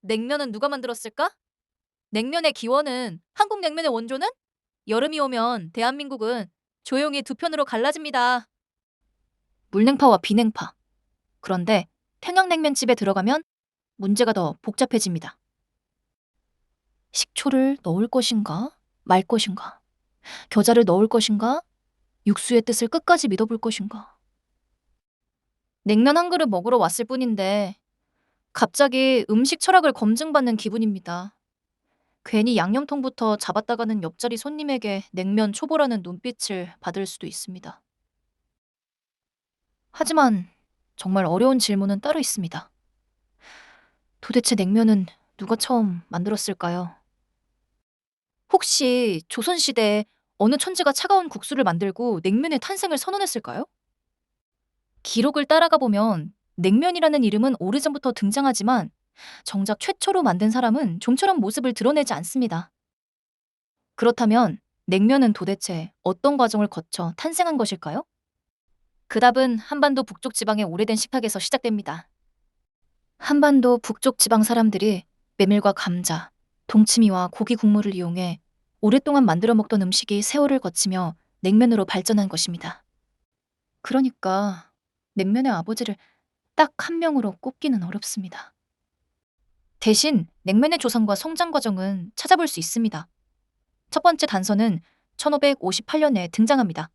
냉면은 누가 만들었을까? 냉면의 기원은 한국 냉면의 원조는? 여름이 오면 대한민국은 조용히 두 편으로 갈라집니다. 물냉파와 비냉파. 그런데 평양냉면집에 들어가면 문제가 더 복잡해집니다. 식초를 넣을 것인가? 말 것인가? 겨자를 넣을 것인가? 육수의 뜻을 끝까지 믿어볼 것인가? 냉면 한 그릇 먹으러 왔을 뿐인데 갑자기 음식 철학을 검증받는 기분입니다. 괜히 양념통부터 잡았다가는 옆자리 손님에게 냉면 초보라는 눈빛을 받을 수도 있습니다. 하지만 정말 어려운 질문은 따로 있습니다. 도대체 냉면은 누가 처음 만들었을까요? 혹시 조선시대에 어느 천지가 차가운 국수를 만들고 냉면의 탄생을 선언했을까요? 기록을 따라가 보면 냉면이라는 이름은 오래전부터 등장하지만 정작 최초로 만든 사람은 좀처럼 모습을 드러내지 않습니다. 그렇다면 냉면은 도대체 어떤 과정을 거쳐 탄생한 것일까요? 그 답은 한반도 북쪽 지방의 오래된 식탁에서 시작됩니다. 한반도 북쪽 지방 사람들이 메밀과 감자, 동치미와 고기 국물을 이용해 오랫동안 만들어 먹던 음식이 세월을 거치며 냉면으로 발전한 것입니다. 그러니까 냉면의 아버지를 딱 한 명으로 꼽기는 어렵습니다. 대신 냉면의 조상과 성장 과정은 찾아볼 수 있습니다. 첫 번째 단서는 1558년에 등장합니다.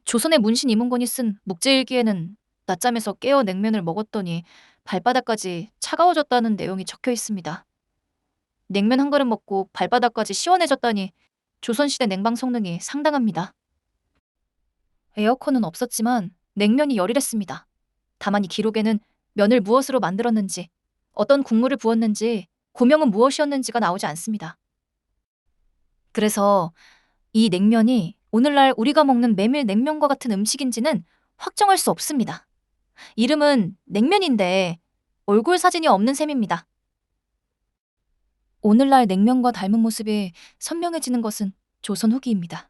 조선의 문신 이문건이 쓴 묵제일기에는 낮잠에서 깨어 냉면을 먹었더니 발바닥까지 차가워졌다는 내용이 적혀 있습니다. 냉면 한 그릇 먹고 발바닥까지 시원해졌다니 조선시대 냉방 성능이 상당합니다. 에어컨은 없었지만 냉면이 열일했습니다. 다만 이 기록에는 면을 무엇으로 만들었는지, 어떤 국물을 부었는지, 고명은 무엇이었는지가 나오지 않습니다. 그래서 이 냉면이 오늘날 우리가 먹는 메밀 냉면과 같은 음식인지는 확정할 수 없습니다. 이름은 냉면인데 얼굴 사진이 없는 셈입니다. 오늘날 냉면과 닮은 모습이 선명해지는 것은 조선 후기입니다.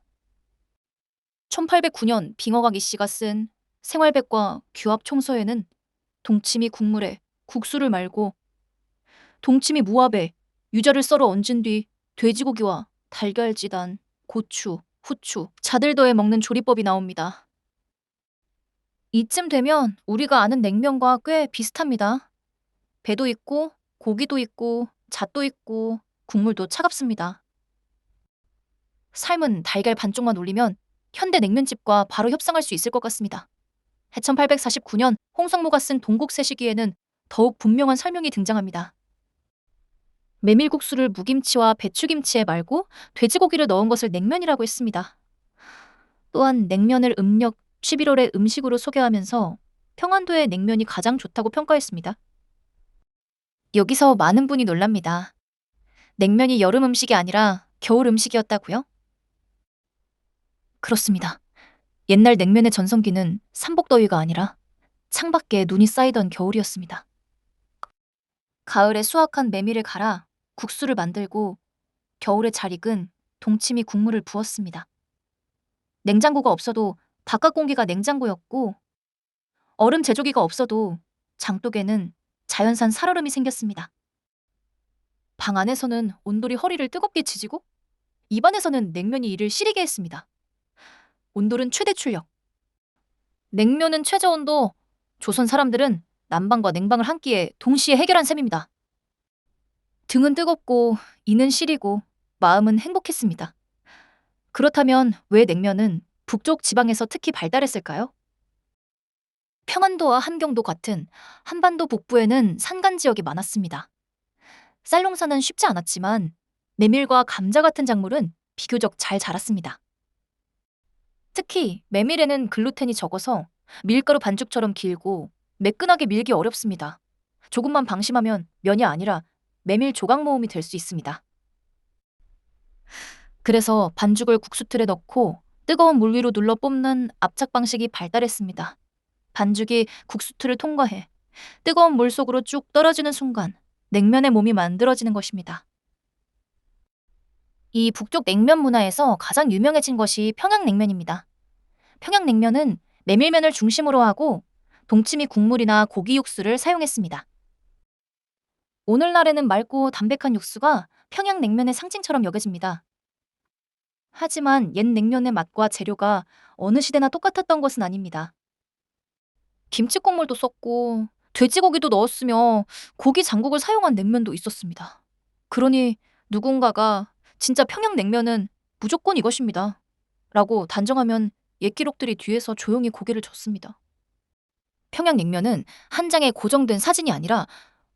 1809년 빙어각 이씨가 쓴 생활백과 규합총서에는 동치미 국물에 국수를 말고 동치미 무압에 유자를 썰어 얹은 뒤 돼지고기와 달걀지단, 고추, 후추, 자들 더해 먹는 조리법이 나옵니다. 이쯤 되면 우리가 아는 냉면과 꽤 비슷합니다. 배도 있고 고기도 있고 잣도 있고 국물도 차갑습니다. 삶은 달걀 반쪽만 올리면 현대 냉면집과 바로 협상할 수 있을 것 같습니다. 해천 849년 홍성모가 쓴 동국세시기에는 더욱 분명한 설명이 등장합니다. 메밀국수를 무김치와 배추김치에 말고 돼지고기를 넣은 것을 냉면이라고 했습니다. 또한 냉면을 음력 11월의 음식으로 소개하면서 평안도의 냉면이 가장 좋다고 평가했습니다. 여기서 많은 분이 놀랍니다. 냉면이 여름 음식이 아니라 겨울 음식이었다고요? 그렇습니다. 옛날 냉면의 전성기는 삼복더위가 아니라 창밖에 눈이 쌓이던 겨울이었습니다. 가을에 수확한 메밀을 갈아 국수를 만들고 겨울에 잘 익은 동치미 국물을 부었습니다. 냉장고가 없어도 바깥 공기가 냉장고였고 얼음 제조기가 없어도 장독에는 자연산 살얼음이 생겼습니다. 방 안에서는 온돌이 허리를 뜨겁게 지지고 입안에서는 냉면이 이를 시리게 했습니다. 온돌은 최대 출력, 냉면은 최저 온도, 조선 사람들은 난방과 냉방을 한 끼에 동시에 해결한 셈입니다. 등은 뜨겁고 이는 시리고 마음은 행복했습니다. 그렇다면 왜 냉면은 북쪽 지방에서 특히 발달했을까요? 평안도와 함경도 같은 한반도 북부에는 산간 지역이 많았습니다. 쌀 농사는 쉽지 않았지만 메밀과 감자 같은 작물은 비교적 잘 자랐습니다. 특히 메밀에는 글루텐이 적어서 밀가루 반죽처럼 길고 매끈하게 밀기 어렵습니다. 조금만 방심하면 면이 아니라 메밀 조각 모음이 될 수 있습니다. 그래서 반죽을 국수틀에 넣고 뜨거운 물 위로 눌러 뽑는 압착 방식이 발달했습니다. 반죽이 국수틀을 통과해 뜨거운 물 속으로 쭉 떨어지는 순간 냉면의 몸이 만들어지는 것입니다. 이 북쪽 냉면 문화에서 가장 유명해진 것이 평양냉면입니다. 평양냉면은 메밀면을 중심으로 하고 동치미 국물이나 고기 육수를 사용했습니다. 오늘날에는 맑고 담백한 육수가 평양냉면의 상징처럼 여겨집니다. 하지만 옛 냉면의 맛과 재료가 어느 시대나 똑같았던 것은 아닙니다. 김치 국물도 썼고 돼지고기도 넣었으며 고기 장국을 사용한 냉면도 있었습니다. 그러니 누군가가 진짜 평양냉면은 무조건 이것입니다. 라고 단정하면 옛 기록들이 뒤에서 조용히 고개를 젓습니다. 평양냉면은 한 장의 고정된 사진이 아니라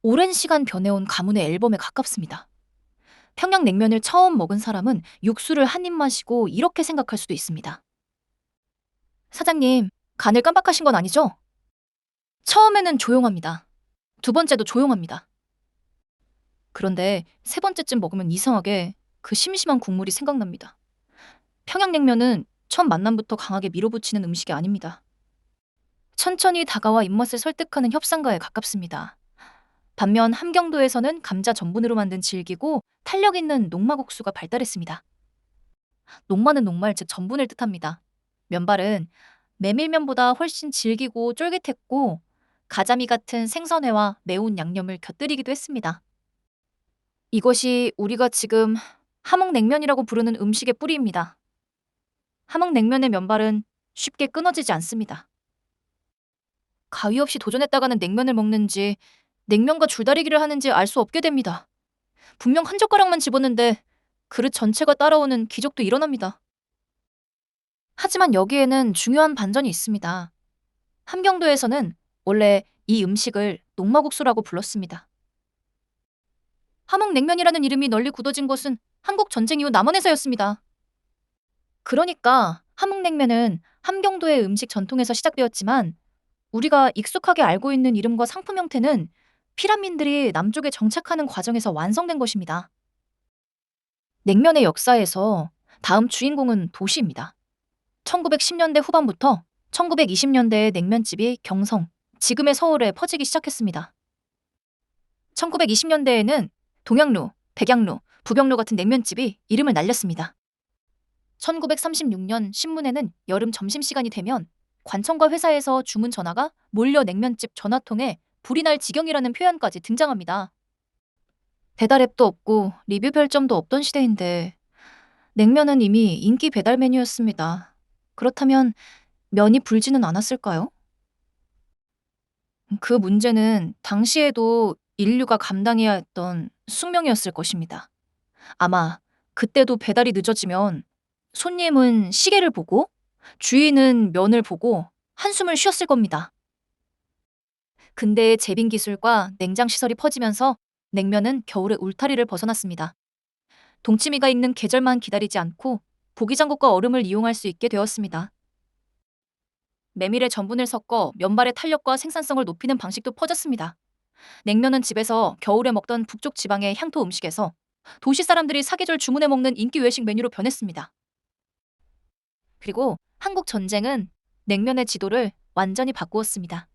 오랜 시간 변해온 가문의 앨범에 가깝습니다. 평양냉면을 처음 먹은 사람은 육수를 한 입 마시고 이렇게 생각할 수도 있습니다. 사장님, 간을 깜빡하신 건 아니죠? 처음에는 조용합니다. 두 번째도 조용합니다. 그런데 세 번째쯤 먹으면 이상하게 그 심심한 국물이 생각납니다. 평양냉면은 첫 만남부터 강하게 밀어붙이는 음식이 아닙니다. 천천히 다가와 입맛을 설득하는 협상가에 가깝습니다. 반면 함경도에서는 감자 전분으로 만든 질기고 탄력 있는 녹마국수가 발달했습니다. 녹마는 녹말, 즉 전분을 뜻합니다. 면발은 메밀면보다 훨씬 질기고 쫄깃했고 가자미 같은 생선회와 매운 양념을 곁들이기도 했습니다. 이것이 우리가 지금 함흥냉면이라고 부르는 음식의 뿌리입니다. 함흥냉면의 면발은 쉽게 끊어지지 않습니다. 가위 없이 도전했다가는 냉면을 먹는지 냉면과 줄다리기를 하는지 알 수 없게 됩니다. 분명 한 젓가락만 집었는데 그릇 전체가 따라오는 기적도 일어납니다. 하지만 여기에는 중요한 반전이 있습니다. 함경도에서는 원래 이 음식을 녹마국수라고 불렀습니다. 함흥냉면이라는 이름이 널리 굳어진 것은 한국 전쟁 이후 남원에서였습니다. 그러니까 함흥냉면은 함경도의 음식 전통에서 시작되었지만 우리가 익숙하게 알고 있는 이름과 상품 형태는 피란민들이 남쪽에 정착하는 과정에서 완성된 것입니다. 냉면의 역사에서 다음 주인공은 도시입니다. 1910년대 후반부터 1920년대에 냉면집이 경성, 지금의 서울에 퍼지기 시작했습니다. 1920년대에는 동양루, 백양루, 부병루 같은 냉면집이 이름을 날렸습니다. 1936년 신문에는 여름 점심시간이 되면 관청과 회사에서 주문 전화가 몰려 냉면집 전화통에 불이 날 지경이라는 표현까지 등장합니다. 배달앱도 없고 리뷰 별점도 없던 시대인데 냉면은 이미 인기 배달 메뉴였습니다. 그렇다면 면이 불지는 않았을까요? 그 문제는 당시에도 인류가 감당해야 했던 숙명이었을 것입니다. 아마 그때도 배달이 늦어지면 손님은 시계를 보고 주인은 면을 보고 한숨을 쉬었을 겁니다. 근대의 제빙 기술과 냉장 시설이 퍼지면서 냉면은 겨울의 울타리를 벗어났습니다. 동치미가 있는 계절만 기다리지 않고 고기장국과 얼음을 이용할 수 있게 되었습니다. 메밀에 전분을 섞어 면발의 탄력과 생산성을 높이는 방식도 퍼졌습니다. 냉면은 집에서 겨울에 먹던 북쪽 지방의 향토 음식에서 도시 사람들이 사계절 주문해 먹는 인기 외식 메뉴로 변했습니다. 그리고 한국 전쟁은 냉면의 지도를 완전히 바꾸었습니다.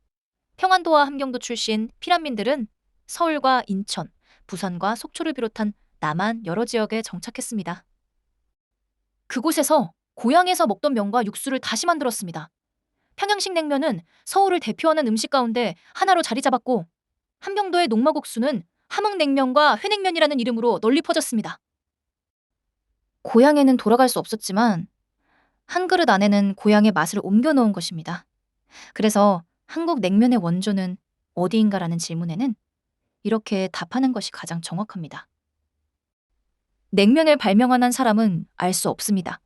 평안도와 함경도 출신 피란민들은 서울과 인천, 부산과 속초를 비롯한 남한 여러 지역에 정착했습니다. 그곳에서 고향에서 먹던 면과 육수를 다시 만들었습니다. 평양식 냉면은 서울을 대표하는 음식 가운데 하나로 자리 잡았고 함경도의 녹마국수는 함흥냉면과 회냉면이라는 이름으로 널리 퍼졌습니다. 고향에는 돌아갈 수 없었지만 한 그릇 안에는 고향의 맛을 옮겨 넣은 것입니다. 그래서 한국 냉면의 원조는 어디인가라는 질문에는 이렇게 답하는 것이 가장 정확합니다. 냉면을 발명한 한 사람은 알 수 없습니다.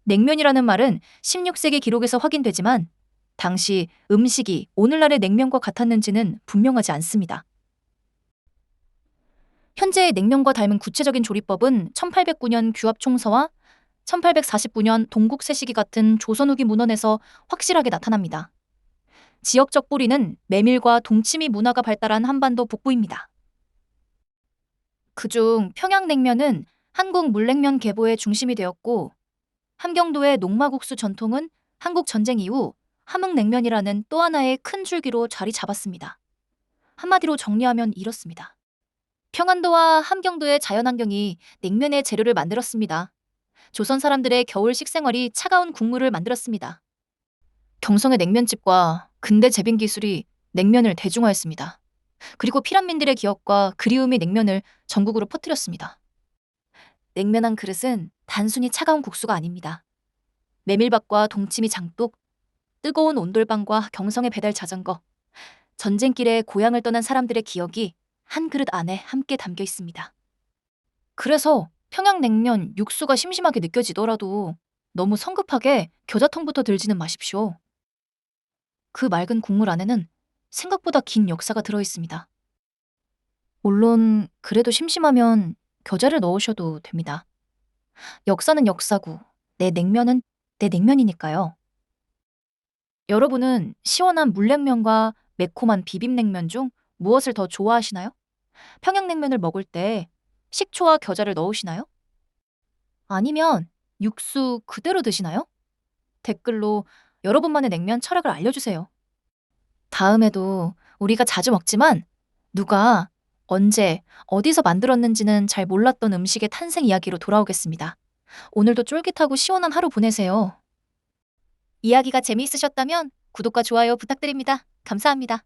냉면이라는 말은 16세기 기록에서 확인되지만 당시 음식이 오늘날의 냉면과 같았는지는 분명하지 않습니다. 현재의 냉면과 닮은 구체적인 조리법은 1809년 규합총서와 1849년 동국세시기 같은 조선 후기 문헌에서 확실하게 나타납니다. 지역적 뿌리는 메밀과 동치미 문화가 발달한 한반도 북부입니다. 그중 평양냉면은 한국 물냉면 계보의 중심이 되었고 함경도의 녹마국수 전통은 한국 전쟁 이후 함흥냉면이라는 또 하나의 큰 줄기로 자리 잡았습니다. 한마디로 정리하면 이렇습니다. 평안도와 함경도의 자연환경이 냉면의 재료를 만들었습니다. 조선 사람들의 겨울 식생활이 차가운 국물을 만들었습니다. 경성의 냉면집과 근대 제빙 기술이 냉면을 대중화했습니다. 그리고 피란민들의 기억과 그리움의 냉면을 전국으로 퍼뜨렸습니다. 냉면 한 그릇은 단순히 차가운 국수가 아닙니다. 메밀밥과 동치미 장독, 뜨거운 온돌방과 경성의 배달 자전거, 전쟁길에 고향을 떠난 사람들의 기억이 한 그릇 안에 함께 담겨 있습니다. 그래서 평양냉면 육수가 심심하게 느껴지더라도 너무 성급하게 겨자통부터 들지는 마십시오. 그 맑은 국물 안에는 생각보다 긴 역사가 들어 있습니다. 물론 그래도 심심하면 겨자를 넣으셔도 됩니다. 역사는 역사고 내 냉면은 내 냉면이니까요. 여러분은 시원한 물냉면과 매콤한 비빔냉면 중 무엇을 더 좋아하시나요? 평양냉면을 먹을 때 식초와 겨자를 넣으시나요? 아니면 육수 그대로 드시나요? 댓글로 여러분만의 냉면 철학을 알려주세요. 다음에도 우리가 자주 먹지만 누가 언제 어디서 만들었는지는 잘 몰랐던 음식의 탄생 이야기로 돌아오겠습니다. 오늘도 쫄깃하고 시원한 하루 보내세요. 이야기가 재미있으셨다면 구독과 좋아요 부탁드립니다. 감사합니다.